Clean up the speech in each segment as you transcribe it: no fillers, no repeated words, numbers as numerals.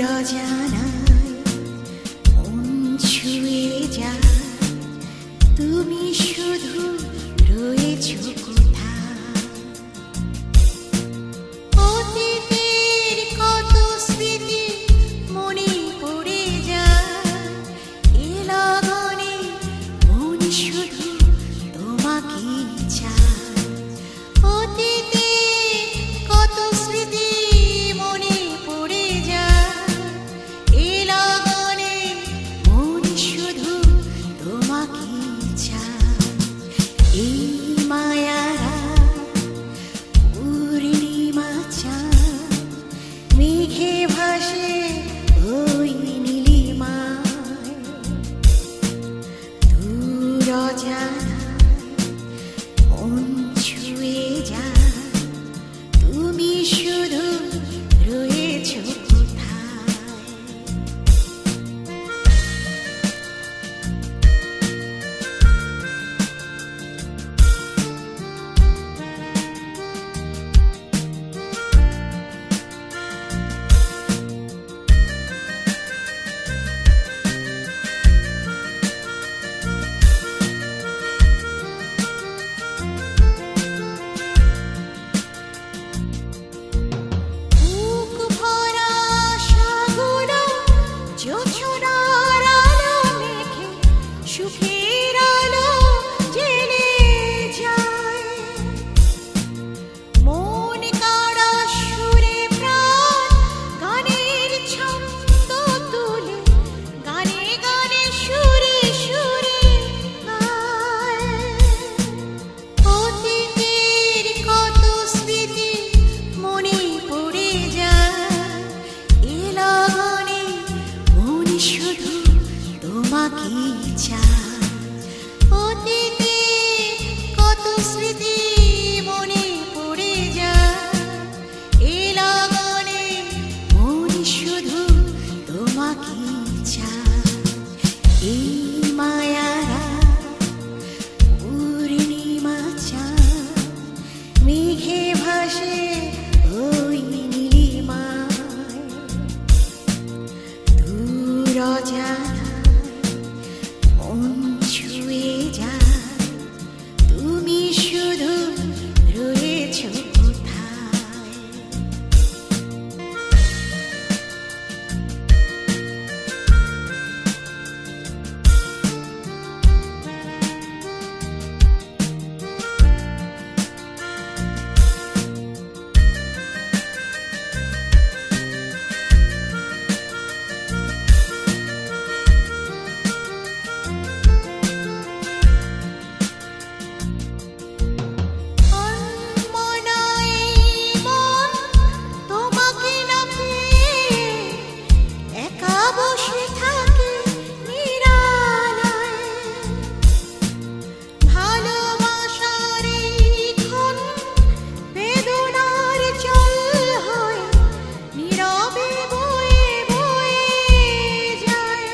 অজানায় মন ছুঁয়ে যায়, তুমি শুধু রয়েছো কোথায়। অতীতের কত স্মৃতি মনে পড়ে যায়, এ লগনে মন শুধু তোমাকেই চায়। অতীতের কত স্মৃতি মনে পড়ে যায়, এ লগনে মন শুধু তোমাকেই চায়। এই মায়ারা পূর্ণিমা চাঁদ মেঘে ভাসে ওই নীলিমায়, দূর অজানায় মন ছুঁয়ে যায়, তুমি শুধু রয়েছো কোথায়। বুক ভরা আশাগুলো জোছনার আলো মেখে সুখের আলো জ্বেলে যায়। মন কাড়া সুরে প্রাণ গানের ছন্দ তুলে গানে গানে সুরে সুরে গায়। অতীতের কত স্মৃতি মনে পড়ে যায়, এ লগনে মন শুধু তোমাকেই চায়। অতীতের কত স্মৃতি মনে পড়ে যায়, এ লগনে মন শুধু তোমাকেই চায়। এই মায়ারা পূর্ণিমা চাঁদ মেঘে ভাসে ওই নীলিমায়, দূর অজানায় মন ছুঁয়ে যায়, তুমি শুধু রয়েছো কোথায়। অনমনায় মন তোমাকে না পেয়ে একা বসে থাকে নিরালায়। ভালোবাসার এই ক্ষণ বেদনার জল হয়ে নীরবে বয়ে বয়ে যায়।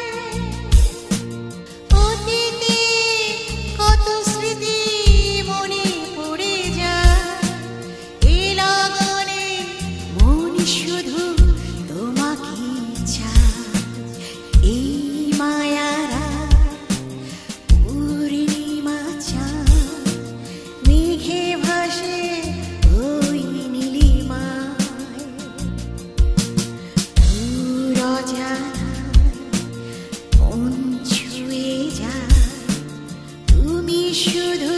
অতীতে কত স্মৃতি মনে পড়ে যায়, এ লগনে মন শুধু তোমাকেই চায়। এই মায়ারা পূর্ণিমা চাঁদ মেঘে ভাসে ওই নীলিমায়, দূর অজানায় মন ছুঁয়ে যায়, তুমি শুধু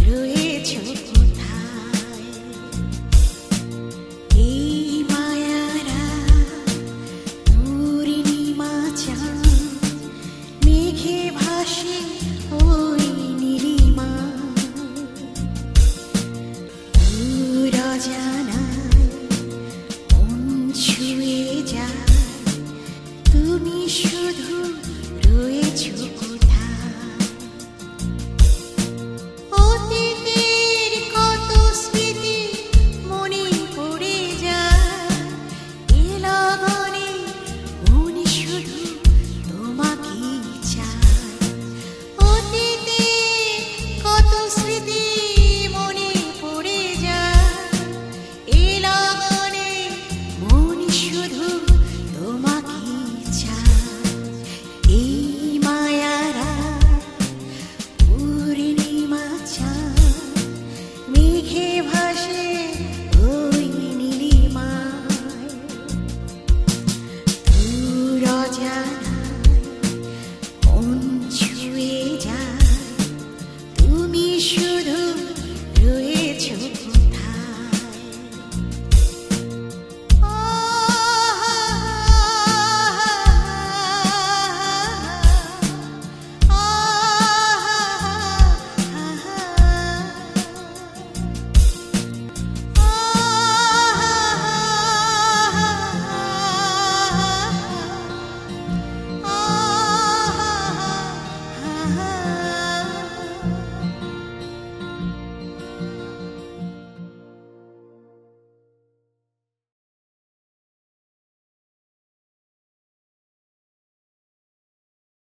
রয়েছো কোথায়। এই মায়ারা পূর্ণিমা চাঁদ মেঘে ভাসে ওই নীলিমায়, দূর অজানায় মন ছুঁয়ে যায়, তুমি শুধু